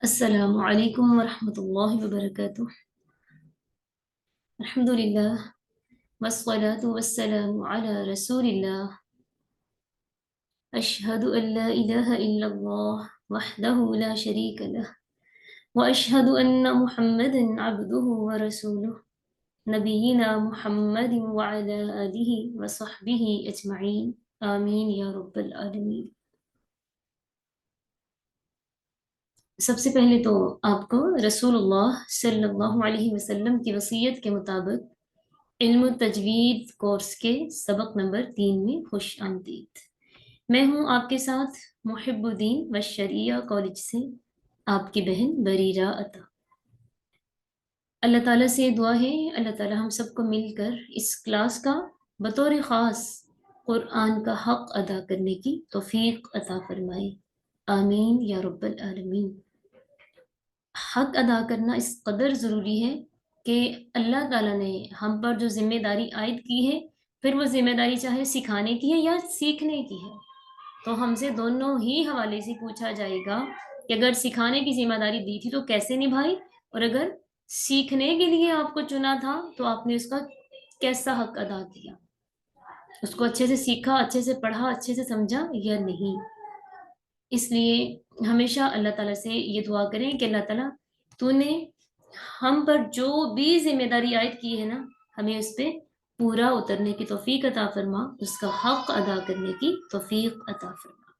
السلام علیکم ورحمۃ اللہ وبرکاتہ۔ الحمد للہ والصلاة والسلام علی رسول اللہ۔ اشہد ان لا الہ الا اللہ وحدہ لا شریک لہ واشہد ان محمدا عبدہ ورسولہ نبینا محمد وعلی آلہ وصحبہ اجمعین آمین یا رب العالمین۔ سب سے پہلے تو آپ کو رسول اللہ صلی اللہ علیہ وسلم کی وصیت کے مطابق علم تجوید کورس کے سبق نمبر 3 میں خوش آمدید۔ میں ہوں آپ کے ساتھ محب الدین والشریعہ کالج سے آپ کی بہن بریرہ عطا۔ اللہ تعالیٰ سے دعا ہے اللہ تعالیٰ ہم سب کو مل کر اس کلاس کا بطور خاص قرآن کا حق ادا کرنے کی توفیق عطا فرمائے، آمین یا رب العالمین۔ حق ادا کرنا اس قدر ضروری ہے کہ اللہ تعالیٰ نے ہم پر جو ذمہ داری عائد کی ہے، پھر وہ ذمہ داری چاہے سکھانے کی ہے یا سیکھنے کی ہے، تو ہم سے دونوں ہی حوالے سے پوچھا جائے گا کہ اگر سکھانے کی ذمہ داری دی تھی تو کیسے نبھائی، اور اگر سیکھنے کے لیے آپ کو چنا تھا تو آپ نے اس کا کیسا حق ادا کیا، اس کو اچھے سے سیکھا، اچھے سے پڑھا، اچھے سے سمجھا یا نہیں۔ اس لیے ہمیشہ اللہ تعالیٰ سے یہ دعا کریں کہ اللہ تعالیٰ تو نے ہم پر جو بھی ذمہ داری عائد کی ہے نا، ہمیں اس پہ پورا اترنے کی توفیق عطا فرما، اس کا حق ادا کرنے کی توفیق عطا فرما۔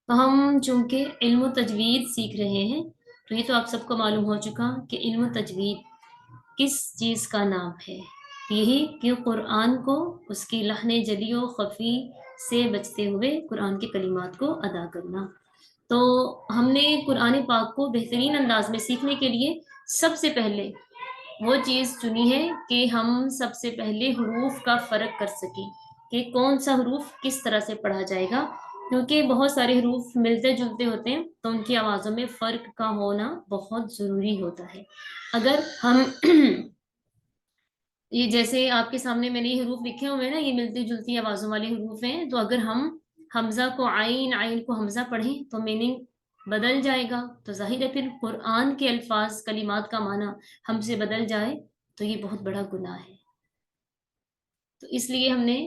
تو ہم چونکہ علم و تجوید سیکھ رہے ہیں، تو یہ تو آپ سب کو معلوم ہو چکا کہ علم و تجوید کس چیز کا نام ہے، یہی کہ قرآن کو اس کی لحن جلی و خفی سے بچتے ہوئے قرآن کے کلمات کو ادا کرنا۔ تو ہم نے قرآن پاک کو بہترین انداز میں سیکھنے کے لیے سب سے پہلے وہ چیز چنی ہے کہ ہم سب سے پہلے حروف کا فرق کر سکیں کہ کون سا حروف کس طرح سے پڑھا جائے گا، کیونکہ بہت سارے حروف ملتے جلتے ہوتے ہیں تو ان کی آوازوں میں فرق کا ہونا بہت ضروری ہوتا ہے۔ اگر ہم یہ جیسے آپ کے سامنے میں نے یہ حروف لکھے ہوئے ہیں نا، یہ ملتی جلتی آوازوں والے حروف ہیں، تو اگر ہم حمزہ کو عین، عین کو حمزہ پڑھیں تو میننگ بدل جائے گا، تو ظاہر ہے پھر قرآن کے الفاظ کلمات کا معنی ہم سے بدل جائے تو یہ بہت بڑا گناہ ہے۔ تو اس لیے ہم نے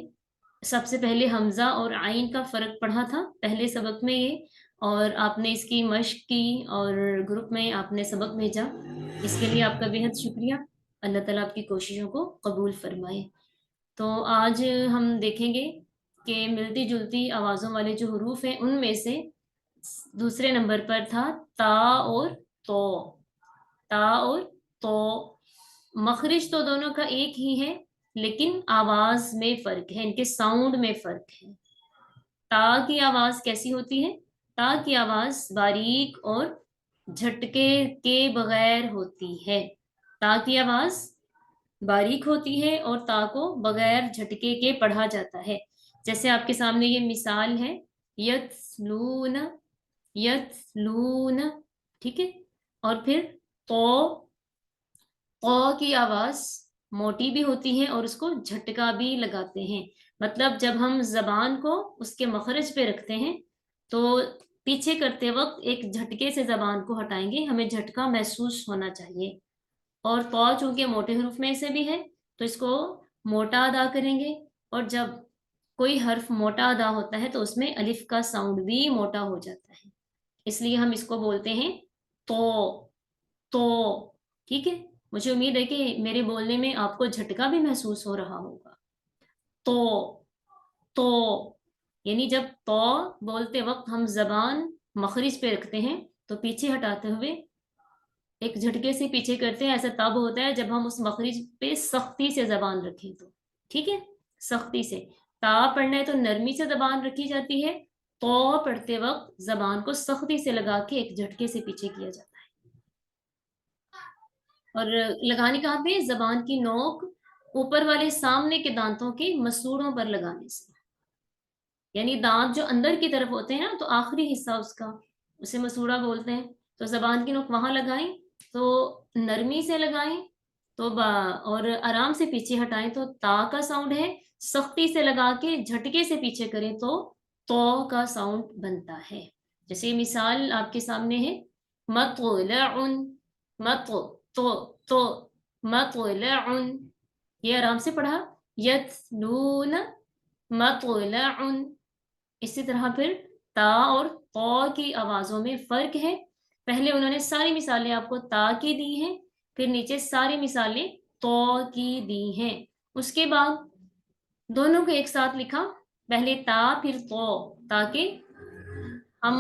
سب سے پہلے حمزہ اور عین کا فرق پڑھا تھا پہلے سبق میں یہ، اور آپ نے اس کی مشق کی اور گروپ میں آپ نے سبق بھیجا، اس کے لیے آپ کا بہت شکریہ۔ اللہ تعالیٰ آپ کی کوششوں کو قبول فرمائے۔ تو آج ہم دیکھیں گے کہ ملتی جلتی آوازوں والے جو حروف ہیں ان میں سے دوسرے نمبر پر تھا تا اور تو۔ تا اور تو مخرج تو دونوں کا ایک ہی ہے، لیکن آواز میں فرق ہے، ان کے ساؤنڈ میں فرق ہے۔ تا کی آواز کیسی ہوتی ہے؟ تا کی آواز باریک اور جھٹکے کے بغیر ہوتی ہے۔ تا کی آواز باریک ہوتی ہے اور تا کو بغیر جھٹکے کے پڑھا جاتا ہے۔ جیسے آپ کے سامنے یہ مثال ہے، یتلون، یتلون، ٹھیک ہے۔ اور پھر تو کی آواز موٹی بھی ہوتی ہے اور اس کو جھٹکا بھی لگاتے ہیں، مطلب جب ہم زبان کو اس کے مخرج پہ رکھتے ہیں تو پیچھے کرتے وقت ایک جھٹکے سے زبان کو ہٹائیں گے، ہمیں جھٹکا محسوس ہونا چاہیے۔ اور تو چونکہ موٹے حروف میں سے بھی ہے تو اس کو موٹا ادا کریں گے، اور جب کوئی حرف موٹا ادا ہوتا ہے تو اس میں الف کا ساؤنڈ بھی موٹا ہو جاتا ہے، اس لیے ہم اس کو بولتے ہیں تو۔ تو ٹھیک ہے، مجھے امید ہے کہ میرے بولنے میں آپ کو جھٹکا بھی محسوس ہو رہا ہوگا۔ تو تو یعنی جب تو بولتے وقت ہم زبان مخرج پہ رکھتے ہیں تو پیچھے ہٹاتے ہوئے ایک جھٹکے سے پیچھے کرتے ہیں، ایسا تب ہوتا ہے جب ہم اس مخرج پہ سختی سے زبان رکھیں تو، ٹھیک ہے، سختی سے۔ تا پڑھنا ہے تو نرمی سے زبان رکھی جاتی ہے، تو پڑھتے وقت زبان کو سختی سے لگا کے ایک جھٹکے سے پیچھے کیا جاتا ہے۔ اور لگانے کہاں پہ؟ زبان کی نوک اوپر والے سامنے کے دانتوں کے مسوڑوں پر لگانے سے، یعنی دانت جو اندر کی طرف ہوتے ہیں نا تو آخری حصہ اس کا، اسے مسوڑا بولتے ہیں، تو زبان کی نوک وہاں لگائیں تو نرمی سے لگائیں تو اور آرام سے پیچھے ہٹائیں تو تا کا ساؤنڈ ہے، سختی سے لگا کے جھٹکے سے پیچھے کریں تو کا ساؤنڈ بنتا ہے۔ جیسے مثال آپ کے سامنے ہے مطلع، تو مطلع، یہ آرام سے پڑھا، یتلون مطلع. اسی طرح پھر تا اور طا کی آوازوں میں فرق ہے. پہلے انہوں نے ساری مثالیں آپ کو تا کی دی ہیں، پھر نیچے ساری مثالیں طا کی دی ہیں. اس کے بعد دونوں کو ایک ساتھ لکھا، پہلے تا پھر طا، تاکہ ہم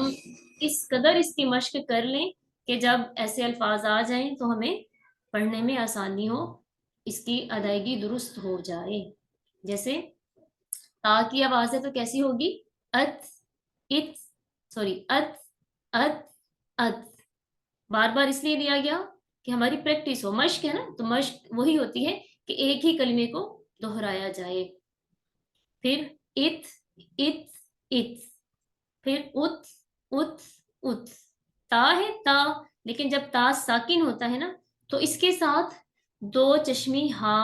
اس قدر اس کی مشق کر لیں کہ جب ایسے الفاظ آ جائیں تو ہمیں پڑھنے میں آسانی ہو، اس کی ادائیگی درست ہو جائے. جیسے تا کی آواز ہے تو کیسی ہوگی؟ ات، ات، سوری ات، ات، ات. بار بار اس لیے دیا گیا کہ ہماری پریکٹس ہو، مشق ہے نا، تو مشق وہی ہوتی ہے کہ ایک ہی کلمے کو دہرایا جائے. پھر ات، ات، ات، پھر ات، ات، ات. تا ہے تا، لیکن جب تا ساکن ہوتا ہے نا تو اس کے ساتھ دو چشمی ہا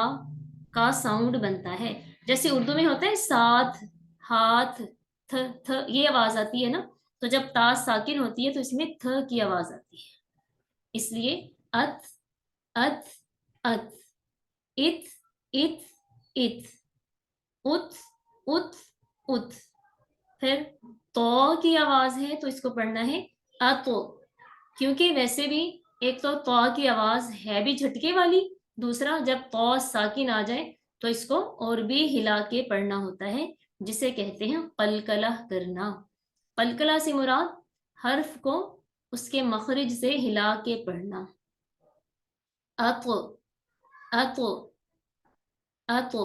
کا ساؤنڈ بنتا ہے. جیسے اردو میں ہوتا ہے ساتھ، ہاتھ، تھ تھ، یہ آواز آتی ہے نا، تو جب تا ساکن ہوتی ہے تو اس میں تھ کی آواز آتی ہے. اس لیے ات، ات، ات، ات، ات، ات، ات، ات، ات. پھر تو کی آواز ہے تو اس کو پڑھنا ہے اتو، کیونکہ ویسے بھی ایک تو تو کی آواز ہے بھی جھٹکے والی، دوسرا جب تو ساکن آ جائے تو اس کو اور بھی ہلا کے پڑھنا ہوتا ہے، جسے کہتے ہیں قلقلہ کرنا. قلقلہ سے مراد حرف کو اس کے مخرج سے ہلا کے پڑھنا. اتو، اتو، اتو،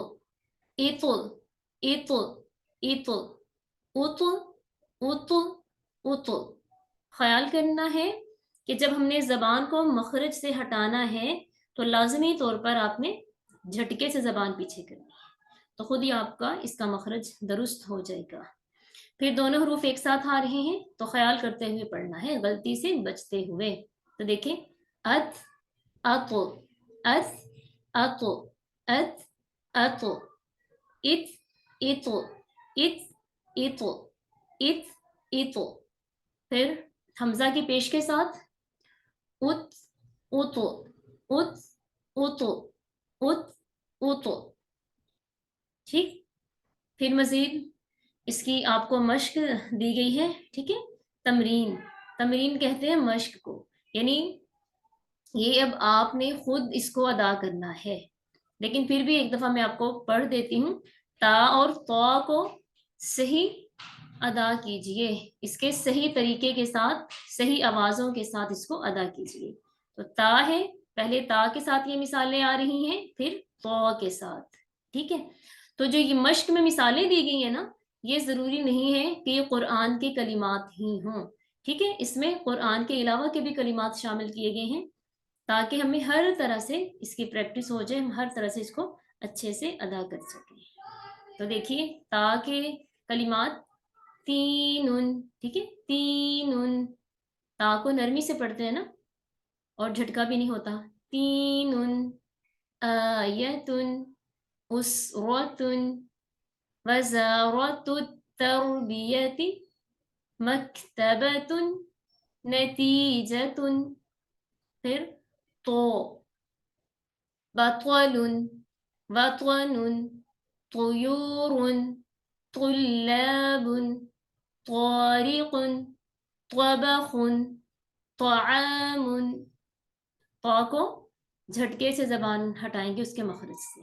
ایتو، ایتو، ایتو، اتو، اتو، اتو. خیال کرنا ہے کہ جب ہم نے زبان کو مخرج سے ہٹانا ہے تو لازمی طور پر آپ نے جھٹکے سے زبان پیچھے کرنی ہے، تو خود ہی آپ کا اس کا مخرج درست ہو جائے گا. پھر دونوں حروف ایک ساتھ آ رہے ہیں تو خیال کرتے ہوئے پڑھنا ہے، غلطی سے بچتے ہوئے. تو دیکھیں ات، اتو، ات، اتو، ات، اتو، ات، ایتو، ات، ایتو، ات، ایتو. پھر حمزہ کی پیش کے ساتھ ات، اوتو، ات، اوتو، ات، اوتو. ٹھیک. پھر مزید اس کی آپ کو مشق دی گئی ہے، ٹھیک ہے. تمرین، تمرین کہتے ہیں مشق کو، یعنی یہ اب آپ نے خود اس کو ادا کرنا ہے، لیکن پھر بھی ایک دفعہ میں آپ کو پڑھ دیتی ہوں. تا اور تو کو صحیح ادا کیجئے، اس کے صحیح طریقے کے ساتھ، صحیح آوازوں کے ساتھ اس کو ادا کیجئے. تو تا ہے، پہلے تا کے ساتھ یہ مثالیں آ رہی ہیں، پھر تو کے ساتھ. ٹھیک ہے. تو جو یہ مشق میں مثالیں دی گئی ہیں نا، یہ ضروری نہیں ہے کہ یہ قرآن کے کلمات ہی ہوں. ٹھیک ہے، اس میں قرآن کے علاوہ کے بھی کلمات شامل کیے گئے ہیں تاکہ ہمیں ہر طرح سے اس کی پریکٹس ہو جائے، ہم ہر طرح سے اس کو اچھے سے ادا کر سکیں. تو دیکھیے تا کے کلمات تینن، ٹھیک ہے، تینن. تا کو نرمی سے پڑھتے ہیں نا، اور جھٹکا بھی نہیں ہوتا. تینن، آیتن، اسرتن، وزارت التربیت، مکتبت، نتیجتن. پھر تو بطل، وطن، طیور، طلاب، طارق، طبخ، طعام. طا کو جھٹکے سے زبان ہٹائیں گے اس کے مخرج سے.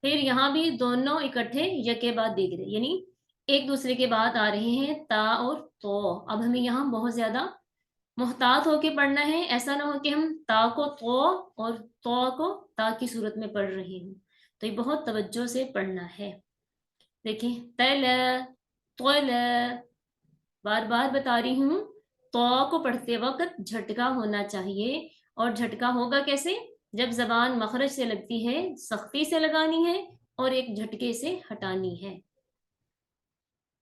پھر یہاں بھی دونوں اکٹھے یکے بعد دیگرے، یعنی ایک دوسرے کے بعد آ رہے ہیں تا اور تو. اب ہمیں یہاں بہت زیادہ محتاط ہو کے پڑھنا ہے، ایسا نہ ہو کہ ہم تا کو تو اور تو کو تا کی صورت میں پڑھ رہے ہوں. تو یہ بہت توجہ سے پڑھنا ہے. دیکھیں تلا، طلا، بار بار بتا رہی ہوں، تو کو پڑھتے وقت جھٹکا ہونا چاہیے. اور جھٹکا ہوگا کیسے؟ جب زبان مخرج سے لگتی ہے سختی سے لگانی ہے اور ایک جھٹکے سے ہٹانی ہے.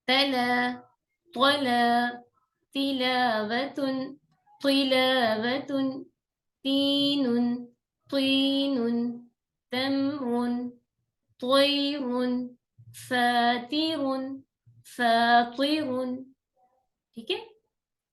تلا، طلا، تلاوت، طلاوت، تین، طین، تمر، طیر، فاتر، فاطر. ٹھیک ہے.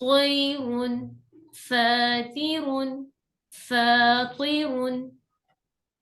طير، فاتر، فاطر،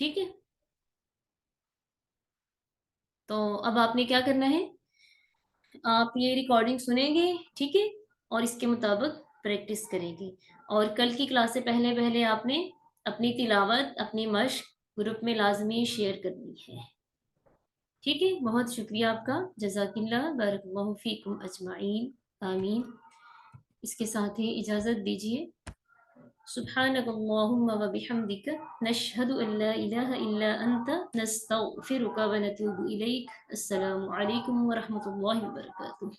ٹھیک ہے؟ تو اب آپ نے کیا کرنا ہے، آپ یہ ریکارڈنگ سنیں گے، ٹھیک ہے، اور اس کے مطابق پریکٹس کریں گے، اور کل کی کلاس سے پہلے پہلے آپ نے اپنی تلاوت، اپنی مشق گروپ میں لازمی شیئر کرنی ہے، ٹھیک ہے؟ بہت شکریہ آپ کا، جزاک اللہ، بارک اللہ فیکم اجمعین، آمین۔ اس کے ساتھ ہی اجازت دیجیے۔ سبحانك اللهم وبحمدك نشهد أن لا إله إلا أنت نستغفرك ونتوب إليك۔ السلام عليكم ورحمة الله وبركاته۔